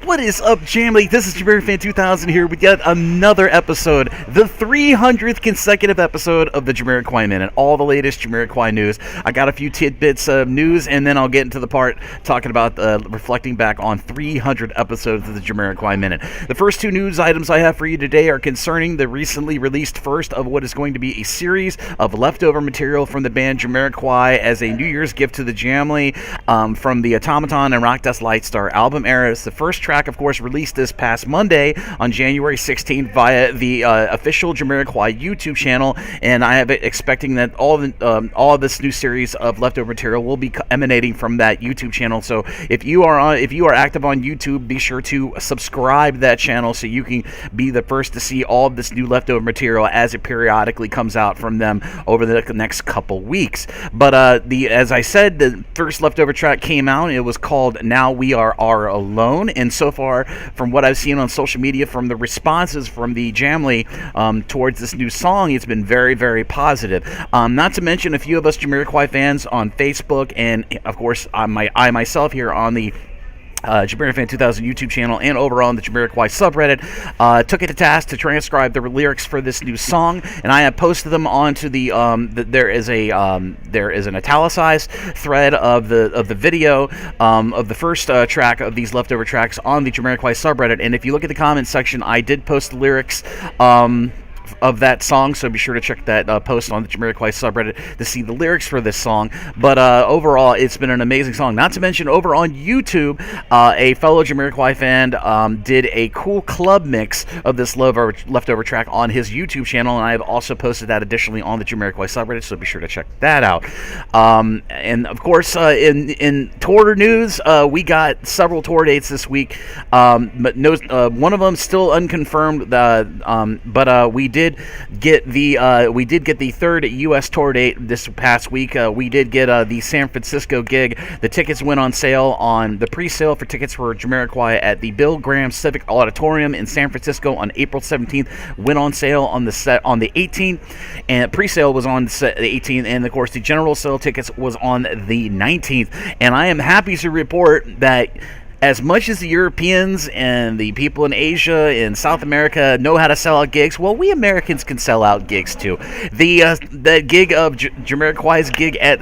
What is up, Jamily? This is JamiroFan2000 here with yet another episode, the 300th consecutive episode of the Jamiroquai Minute, all the latest Jamiroquai news. I got a few tidbits of news, and then I'll get into the part talking about reflecting back on 300 episodes of the Jamiroquai Minute. The first two news items I have for you today are concerning the recently released first of what is going to be a series of leftover material from the band Jamiroquai as a New Year's gift to the Jamily from the Automaton and Rock Dust Lightstar album eras. The first track, of course, released this past Monday on January 16th via the official Jamiroquai YouTube channel, and I am expecting that all of this new series of leftover material will be emanating from that YouTube channel. So if you are active on YouTube, be sure to subscribe to that channel so you can be the first to see all of this new leftover material as it periodically comes out from them over the next couple weeks. But as I said, the first leftover track came out. It was called "Now We Are Alone," and so far, from what I've seen on social media, from the responses from the Jamily towards this new song, it's been very, very positive. Not to mention a few of us Jamiroquai fans on Facebook, and of course I myself here on the JamiroFan2000 YouTube channel and over on the Jamiroquai subreddit, took it to task to transcribe the lyrics for this new song, and I have posted them onto there is an italicized thread of the video of the first track of these leftover tracks on the Jamiroquai subreddit, and if you look at the comments section, I did post the lyrics of that song, so be sure to check that post on the Jamiroquai subreddit to see the lyrics for this song. But overall, it's been an amazing song. Not to mention, over on YouTube, a fellow Jamiroquai fan did a cool club mix of this leftover track on his YouTube channel, and I have also posted that additionally on the Jamiroquai subreddit, so be sure to check that out. And of course, in tour news, we got several tour dates this week, but no, one of them still unconfirmed. But we did get the third U.S. tour date this past week. We did get the San Francisco gig. The tickets went on sale the pre-sale for tickets for Jamiroquai at the Bill Graham Civic Auditorium in San Francisco on April 17th. Went on sale on the 18th, and pre-sale was on the 18th, and of course the general sale tickets was on the 19th. And I am happy to report that as much as the Europeans and the people in Asia and South America know how to sell out gigs, well, we Americans can sell out gigs too. The gig of Jamiroquai's gig at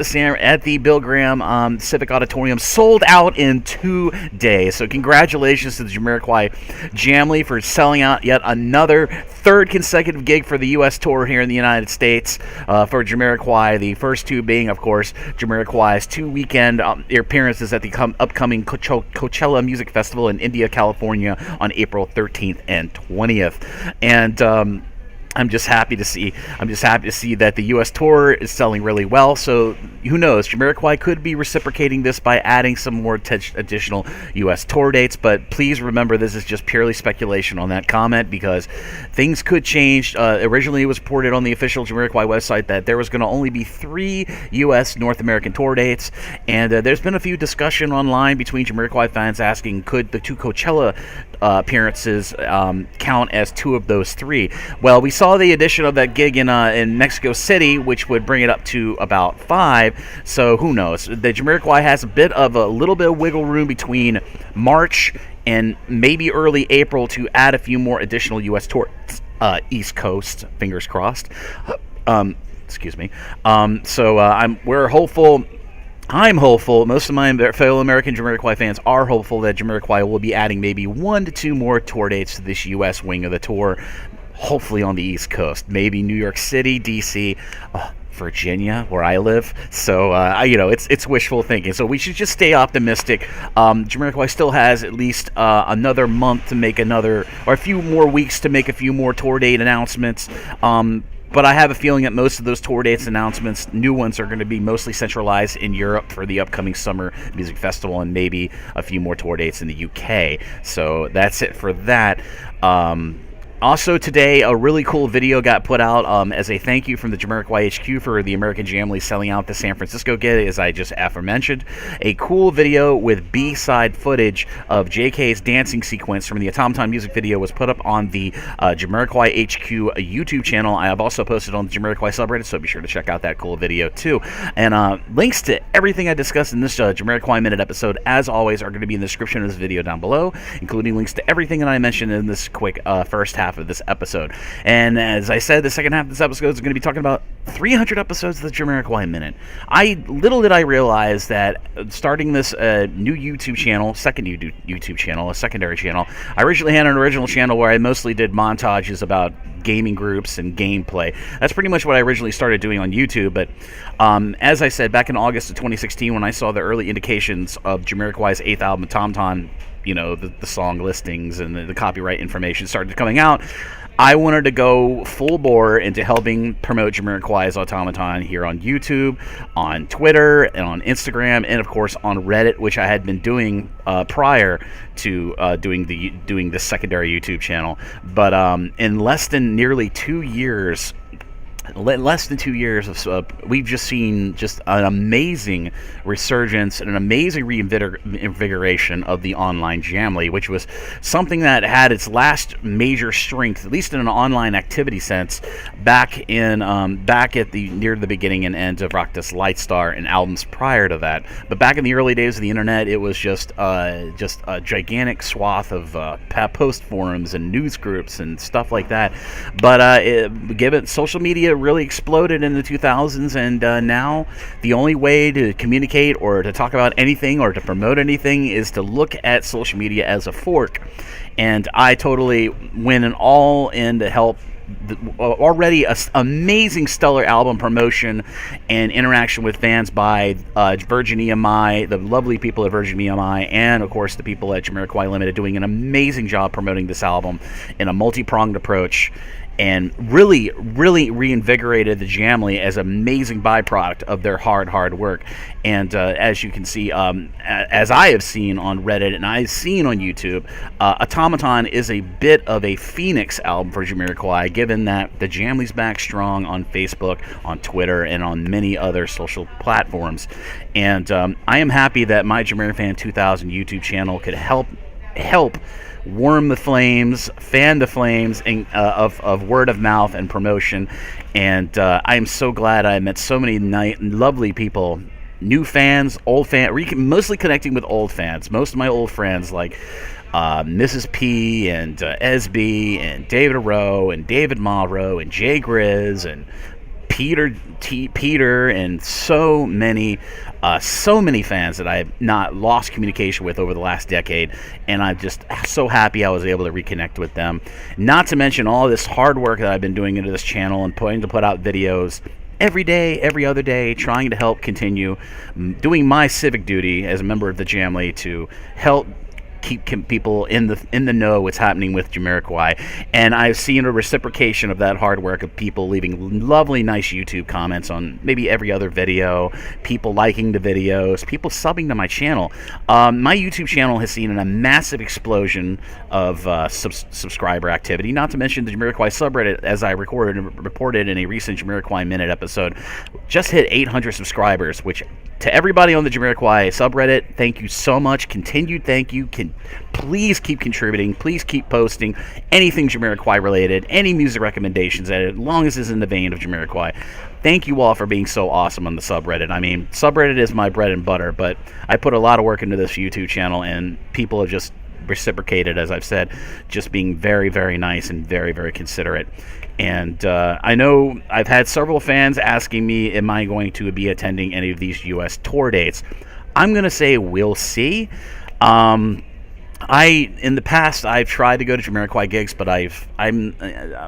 the Bill Graham Civic Auditorium sold out in 2 days. So congratulations to the Jamiroquai Jamily for selling out yet another third consecutive gig for the U.S. tour here in the United States for Jamiroquai. The first two being, of course, Jamiroquai's 2 weekend appearances at the upcoming Coachella Music Festival in India, California on April 13th and 20th. And I'm just happy to see that the U.S. tour is selling really well. So who knows? Jamiroquai could be reciprocating this by adding some more additional U.S. tour dates. But please remember, this is just purely speculation on that comment, because things could change. Originally, it was reported on the official Jamiroquai website that there was going to only be 3 U.S. North American tour dates, and there's been a few discussion online between Jamiroquai fans asking, could the 2 Coachella appearances count as 2 of those 3? Well, we saw the addition of that gig in Mexico City, which would bring it up to about 5. So who knows? The Jamiroquai has a little bit of wiggle room between March and maybe early April to add a few more additional U.S. tours. East Coast, fingers crossed. Excuse me. We're hopeful. I'm hopeful. Most of my fellow American Jamiroquai fans are hopeful that Jamiroquai will be adding maybe 1 to 2 more tour dates to this U.S. wing of the tour, hopefully on the East Coast, maybe New York City, D.C., Virginia, where I live. So, it's wishful thinking. So we should just stay optimistic. Jamiroquai still has at least another month to make or a few more weeks to make a few more tour date announcements. But I have a feeling that most of those tour dates announcements, new ones, are going to be mostly centralized in Europe for the upcoming summer music festival, and maybe a few more tour dates in the UK. So that's it for that. Also today, a really cool video got put out as a thank you from the Jamiroquai HQ for the American Jamily selling out the San Francisco gig, as I just aforementioned. A cool video with B-side footage of JK's dancing sequence from the Automaton music video was put up on the Jamiroquai HQ YouTube channel. I have also posted on the Jamiroquai subreddit, so be sure to check out that cool video too. And links to everything I discussed in this Jamiroquai Minute episode, as always, are going to be in the description of this video down below, including links to everything that I mentioned in this quick first half of this episode. And as I said, the second half of this episode is going to be talking about 300 episodes of the Jamiroquai Minute. Little did I realize that starting this new YouTube channel, second YouTube channel, a secondary channel, I originally had an original channel where I mostly did montages about gaming groups and gameplay. That's pretty much what I originally started doing on YouTube, but as I said, back in August of 2016, when I saw the early indications of Jamiroquai's 8th album, Automaton, you know, the song listings and the copyright information started coming out, I wanted to go full bore into helping promote Jamiroquai's Automaton here on YouTube, on Twitter, and on Instagram, and of course on Reddit, which I had been doing prior to doing the secondary YouTube channel. But in less than 2 years, we've just seen just an amazing resurgence and an amazing reinvigoration of the online Jamily, which was something that had its last major strength, at least in an online activity sense, back at the near the beginning and end of Rockdust Lightstar and albums prior to that. But back in the early days of the internet, it was just a gigantic swath of post forums and news groups and stuff like that. But given social media really exploded in the 2000s, and now the only way to communicate or to talk about anything or to promote anything is to look at social media as a fork. And I totally went all in to help already amazing stellar album promotion and interaction with fans by Virgin EMI, the lovely people at Virgin EMI, and of course the people at Jamiroquai Limited, doing an amazing job promoting this album in a multi-pronged approach, and really reinvigorated the Jamily as an amazing byproduct of their hard work. And as you can see, as I have seen on Reddit and I've seen on YouTube, Automaton is a bit of a phoenix album for Jamiroquai, given that the Jamily's back strong on Facebook, on Twitter, and on many other social platforms. And I am happy that my JamiroFan2000 YouTube channel could help warm the flames, fan the flames of word of mouth and promotion. And I am so glad I met so many lovely people, new fans, old fans, mostly connecting with old fans. Most of my old friends, like Mrs. P and SB and David Rowe and David Morrow and Jay Grizz and Peter and so many fans that I have not lost communication with over the last decade, and I'm just so happy I was able to reconnect with them. Not to mention all this hard work that I've been doing into this channel and putting to put out videos every day, every other day, trying to help continue doing my civic duty as a member of the Jamily to help keep people in the know what's happening with Jamiroquai. And I've seen a reciprocation of that hard work of people leaving lovely, nice YouTube comments on maybe every other video, people liking the videos, people subbing to my channel. My YouTube channel has seen a massive explosion of subscriber activity, not to mention the Jamiroquai subreddit, as I reported in a recent Jamiroquai Minute episode, just hit 800 subscribers, which to everybody on the Jamiroquai subreddit, thank you so much. Continued thank you. Please keep contributing. Please keep posting anything Jamiroquai related, any music recommendations, as long as it's in the vein of Jamiroquai. Thank you all for being so awesome on the subreddit. I mean, subreddit is my bread and butter, but I put a lot of work into this YouTube channel, and people have just reciprocated, as I've said, just being very nice and very considerate. And I know I've had several fans asking me, am I going to be attending any of these U.S. tour dates? I'm going to say we'll see. In the past, I've tried to go to Jamiroquai gigs, but I'm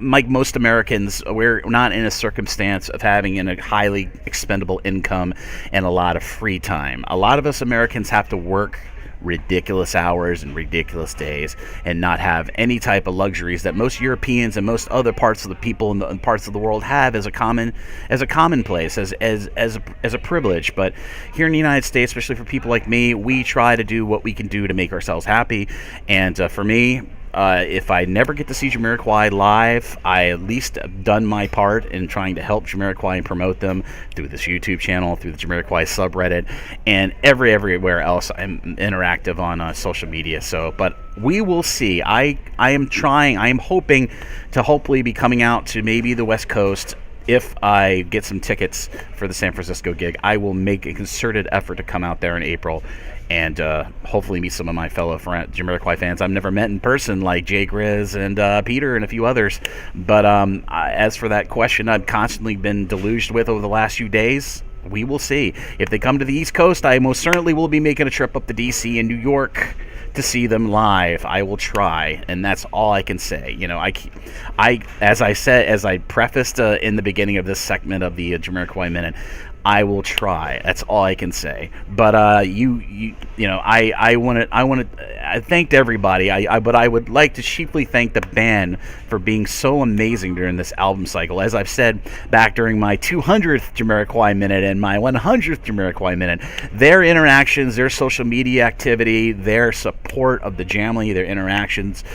like most Americans, we're not in a circumstance of having a highly expendable income and a lot of free time. A lot of us Americans have to work ridiculous hours and ridiculous days and not have any type of luxuries that most Europeans and most other parts of the people in parts of the world have as a commonplace, as a privilege. But here in the United States, especially for people like me, we try to do what we can do to make ourselves happy. And for me, if I never get to see Jamiroquai live, I at least have done my part in trying to help Jamiroquai and promote them through this YouTube channel, through the Jamiroquai subreddit, and everywhere else I'm interactive on social media. So, but we will see. I am hoping to hopefully be coming out to maybe the West Coast. If I get some tickets for the San Francisco gig, I will make a concerted effort to come out there in April and hopefully meet some of my fellow Jamiroquai fans I've never met in person, like Jay Grizz and Peter and a few others. But as for that question I've constantly been deluged with over the last few days, we will see. If they come to the East Coast, I most certainly will be making a trip up to D.C. and New York to see them live. I will try, and that's all I can say. You know, as I prefaced in the beginning of this segment of the Jamiroquai Minute, I will try. That's all I can say. But I thanked everybody. But I would like to chiefly thank the band for being so amazing during this album cycle. As I've said back during my 200th Jamiroquai Minute and my 100th Jamiroquai Minute, their interactions, their social media activity, their support of the Jamily, their interactions,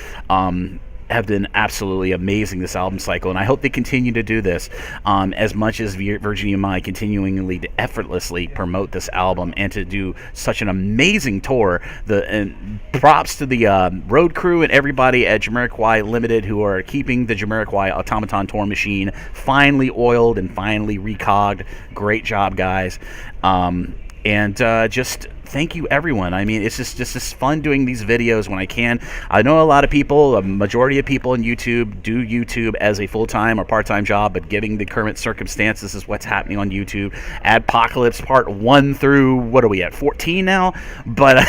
have been absolutely amazing this album cycle, and I hope they continue to do this as much as Virginia and I continually to effortlessly promote this album and to do such an amazing tour. And props to the road crew and everybody at Jamiroquai Limited who are keeping the Jamiroquai Automaton tour machine finally oiled and finally recogged. Great job, guys. And just thank you, everyone. I mean, it's just fun doing these videos when I can. I know a lot of people, a majority of people on YouTube, do YouTube as a full-time or part-time job, but given the current circumstances is what's happening on YouTube. Adpocalypse Part 1 through, what are we at, 14 now? But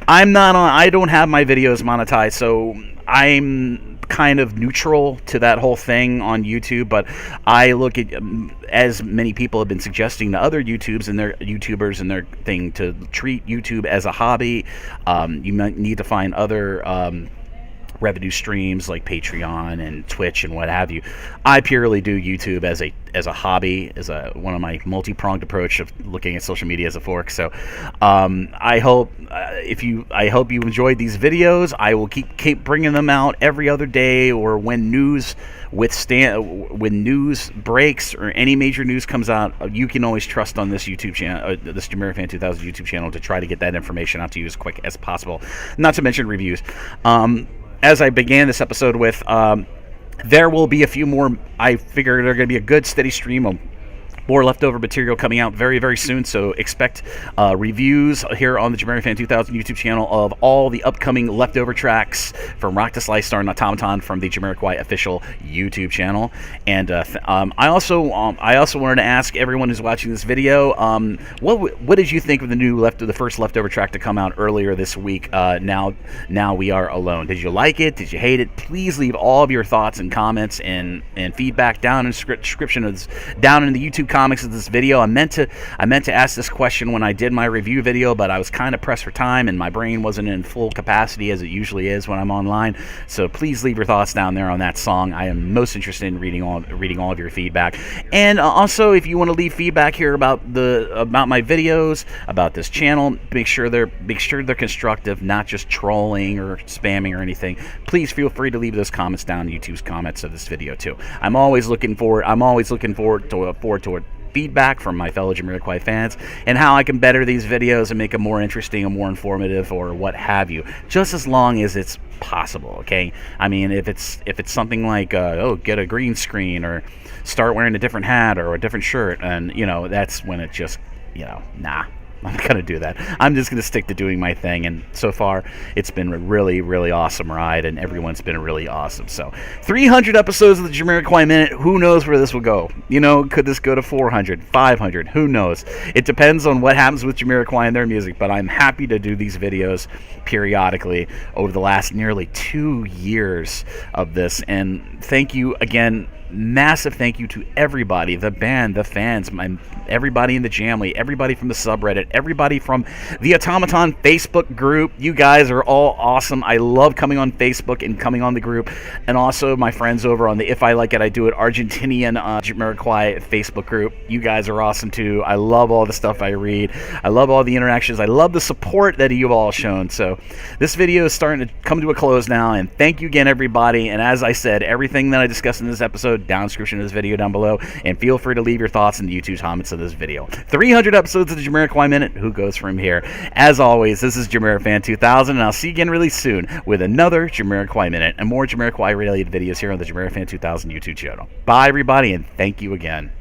I don't have my videos monetized, so I'm kind of neutral to that whole thing on YouTube, but I look at, as many people have been suggesting to other YouTubers and their thing, to treat YouTube as a hobby. You might need to find other revenue streams like Patreon and Twitch and what have you. I purely do YouTube as a hobby, as one of my multi-pronged approach of looking at social media as a fork. So I hope you enjoyed these videos. I will keep bringing them out every other day, or when news breaks or any major news comes out, you can always trust on this YouTube channel, this JamiroFan2000 YouTube channel, to try to get that information out to you as quick as possible. Not to mention reviews. As I began this episode with, there will be a few more. I figure they're going to be a good steady stream of more leftover material coming out very, very soon, so expect reviews here on the JamiroFan2000 YouTube channel of all the upcoming leftover tracks from Rock to Slice Star and Automaton from the Jamiroquai official YouTube channel. And I also wanted to ask everyone who's watching this video, what did you think of the first leftover track to come out earlier this week? Now We Are Alone. Did you like it? Did you hate it? Please leave all of your thoughts and comments and feedback down in the description down in the YouTube comics of this video. I meant to ask this question when I did my review video, but I was kind of pressed for time and my brain wasn't in full capacity as it usually is when I'm online. So please leave your thoughts down there on that song. I am most interested in reading all of your feedback. And also, if you want to leave feedback here about my videos, about this channel, make sure they're constructive, not just trolling or spamming or anything. Please feel free to leave those comments down in YouTube's comments of this video too. I'm always looking forward to feedback from my fellow Jamiroquai fans and how I can better these videos and make them more interesting and more informative or what have you, just as long as it's possible. Okay, I mean, if it's something like get a green screen or start wearing a different hat or a different shirt, and that's when it just nah, I'm not going to do that. I'm just going to stick to doing my thing, and so far, it's been a really, really awesome ride, and everyone's been really awesome. So, 300 episodes of the Jamiroquai Minute, who knows where this will go? Could this go to 400, 500? Who knows? It depends on what happens with Jamiroquai and their music, but I'm happy to do these videos periodically over the last nearly 2 years of this, and thank you again. Massive thank you to everybody, the band, the fans, everybody in the Jamily, everybody from the subreddit, everybody from the Automaton Facebook group. You guys are all awesome. I love coming on Facebook and coming on the group, and also my friends over on the If I Like It I Do It Argentinian Jamiroquai Facebook group. You guys are awesome too. I love all the stuff I read. I love all the interactions. I love the support that you've all shown. So this video is starting to come to a close now, and thank you again, everybody. And as I said, everything that I discussed in this episode, down in the description of this video down below, and feel free to leave your thoughts in the YouTube comments of this video. 300 episodes of the Jamiroquai Minute. Who goes from here? As always, this is JamiroFan2000, and I'll see you again really soon with another Jamiroquai Minute and more Jamiroquai related videos here on the JamiroFan2000 YouTube channel. Bye, everybody, and thank you again.